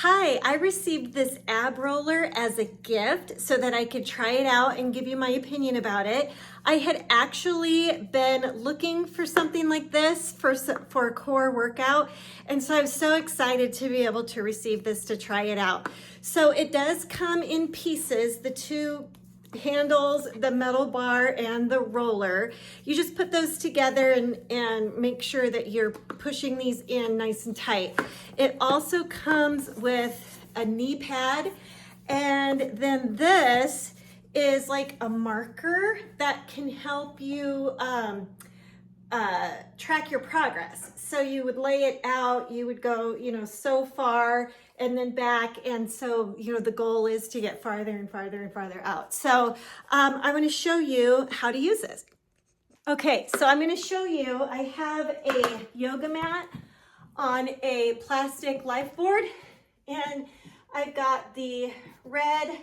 Hi, I received this ab roller as a gift so that I could try it out and give you my opinion about it. I had actually been looking for something like this for a core workout, and so I'm so excited to be able to receive this to try it out. So it does come in pieces, the two handles, the metal bar, and the roller. You just put those together and make sure that you're pushing these in nice and tight. It also comes with a knee pad, and then this is like a marker that can help you track your progress. So you would lay it out, you would go, so far and then back. And so, the goal is to get farther and farther and farther out. So I'm going to show you how to use this. Okay, so I'm going to show you, I have a yoga mat on a plastic life board, and I've got the red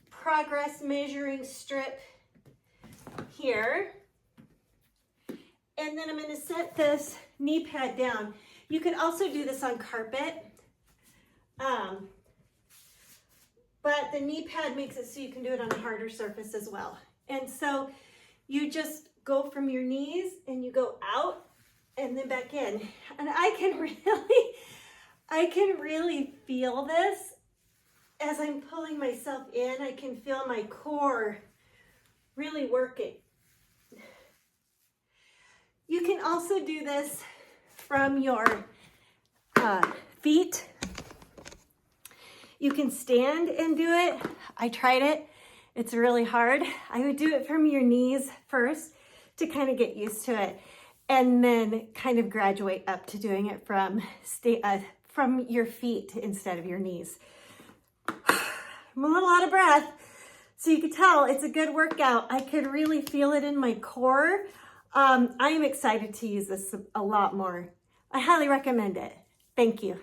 progress measuring strip here. And then I'm going to set this knee pad down. You could also do this on carpet, but the knee pad makes it so you can do it on a harder surface as well. And so you just go from your knees and you go out and then back in. And I can really feel this as I'm pulling myself in. I can feel my core really working. You can also do this from your feet. You can stand and do it. I tried it. It's really hard. I would do it from your knees first to kind of get used to it, and then kind of graduate up to doing it from your feet instead of your knees. I'm a little out of breath, so you can tell it's a good workout. I could really feel it in my core. I am excited to use this a lot more. I highly recommend it. Thank you.